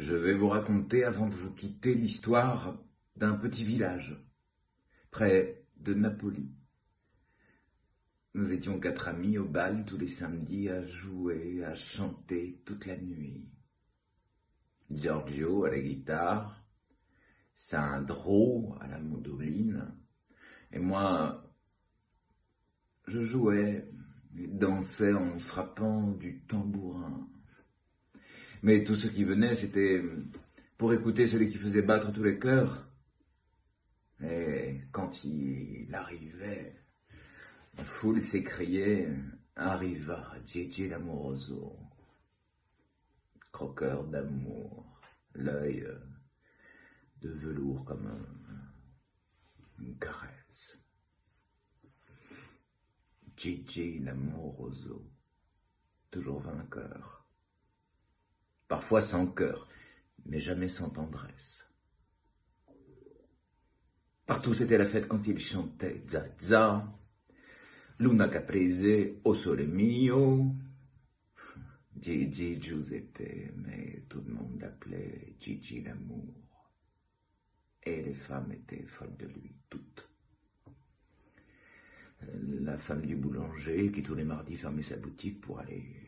Je vais vous raconter, avant de vous quitter, l'histoire d'un petit village, près de Napoli. Nous étions 4 amis au bal tous les samedis à jouer, à chanter toute la nuit. Giorgio à la guitare, Sandro à la mandoline, et moi, je jouais et dansais en frappant du tambourin. Mais tous ceux qui venaient, c'était pour écouter celui qui faisait battre tous les cœurs. Et quand il arrivait, la foule s'écriait « Arriva Gigi l'amoroso », croqueur d'amour, l'œil de velours comme une caresse. Gigi l'amoroso, toujours vainqueur. Parfois sans cœur, mais jamais sans tendresse. Partout c'était la fête quand il chantait Zaza, Luna Caprese, O Sole Mio, Gigi Giuseppe, mais tout le monde l'appelait Gigi l'amour. Et les femmes étaient folles de lui, toutes. La femme du boulanger qui tous les mardis fermait sa boutique pour aller...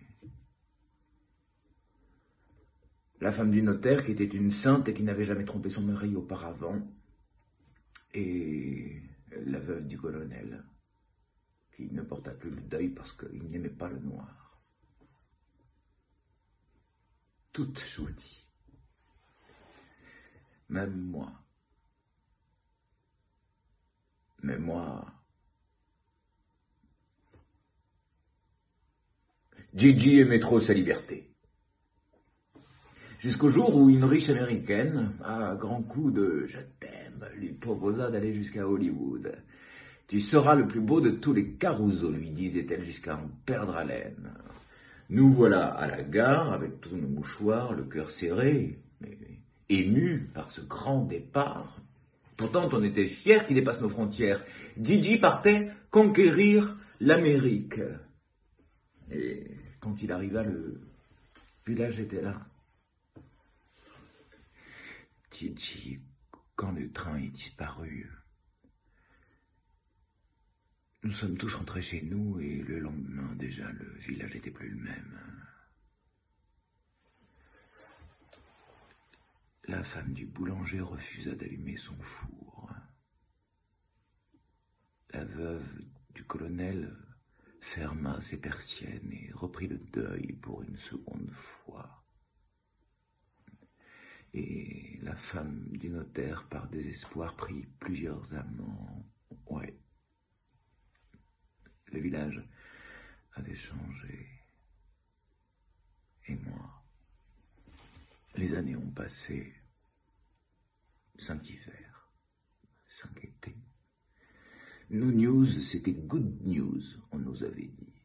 La femme du notaire qui était une sainte et qui n'avait jamais trompé son mari auparavant. Et la veuve du colonel qui ne porta plus le deuil parce qu'il n'aimait pas le noir. Toutes chouetties. Même moi. Mais moi... Gigi aimait trop sa liberté. Jusqu'au jour où une riche américaine, à grands coups de « je t'aime », lui proposa d'aller jusqu'à Hollywood. « Tu seras le plus beau de tous les Caruso », lui disait-elle jusqu'à en perdre haleine. Nous voilà à la gare, avec tous nos mouchoirs, le cœur serré, mais émus par ce grand départ. Pourtant, on était fiers qu'il dépasse nos frontières. Gigi partait conquérir l'Amérique. Et quand il arriva, le village était là. Gigi, quand le train est disparu, nous sommes tous rentrés chez nous et le lendemain déjà le village n'était plus le même. La femme du boulanger refusa d'allumer son four. La veuve du colonel ferma ses persiennes et reprit le deuil pour une seconde fois. Et la femme du notaire, par désespoir, prit plusieurs amants. Ouais. Le village avait changé. Et moi, les années ont passé. 5 hivers, 5 étés. Nos news, c'était good news, on nous avait dit.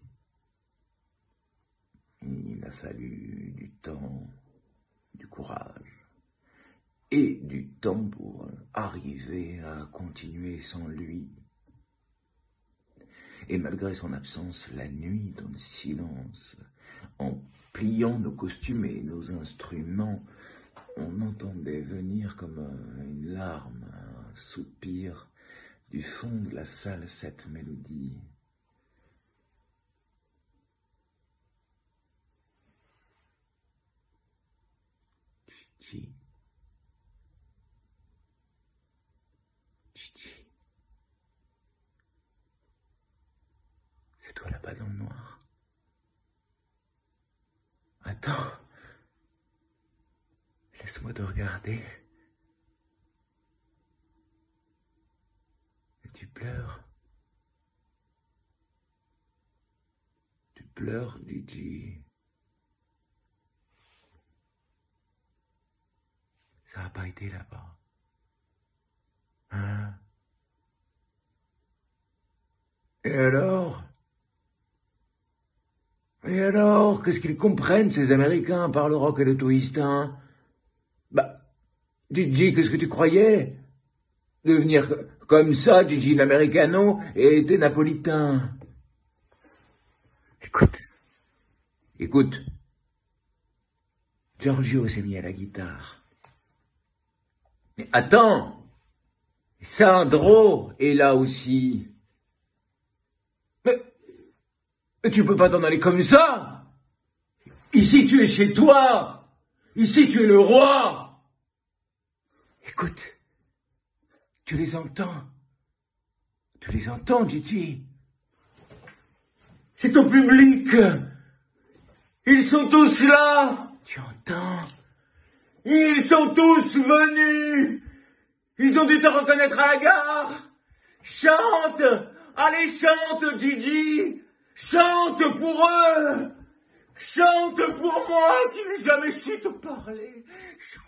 Il a fallu du temps, du courage. Et du temps pour arriver à continuer sans lui. Et malgré son absence, la nuit, dans le silence, en pliant nos costumes et nos instruments, on entendait venir comme une larme, un soupir, du fond de la salle cette mélodie. Gigi. Gigi. C'est toi là-bas dans le noir. Attends. Laisse-moi te regarder. Et tu pleures. Tu pleures, Gigi. Ça n'a pas été là-bas. Hein? Et alors? Et alors? Qu'est-ce qu'ils comprennent, ces Américains, par le rock et le twist, hein? Bah, Gigi, qu'est-ce que tu croyais? Devenir comme ça, Gigi l'americano, et t'es napolitain. Écoute. Giorgio s'est mis à la guitare. Mais attends, Sandro est là aussi. Mais tu peux pas t'en aller comme ça. Ici tu es chez toi. Ici tu es le roi. Écoute, tu les entends. Tu les entends, Gigi. C'est au public. Ils sont tous là. Tu entends? Ils sont tous venus. Ils ont dû te reconnaître à la gare. Chante. Allez, chante, Gigi. Chante pour eux. Chante pour moi qui n'ai jamais su te parler. Chante.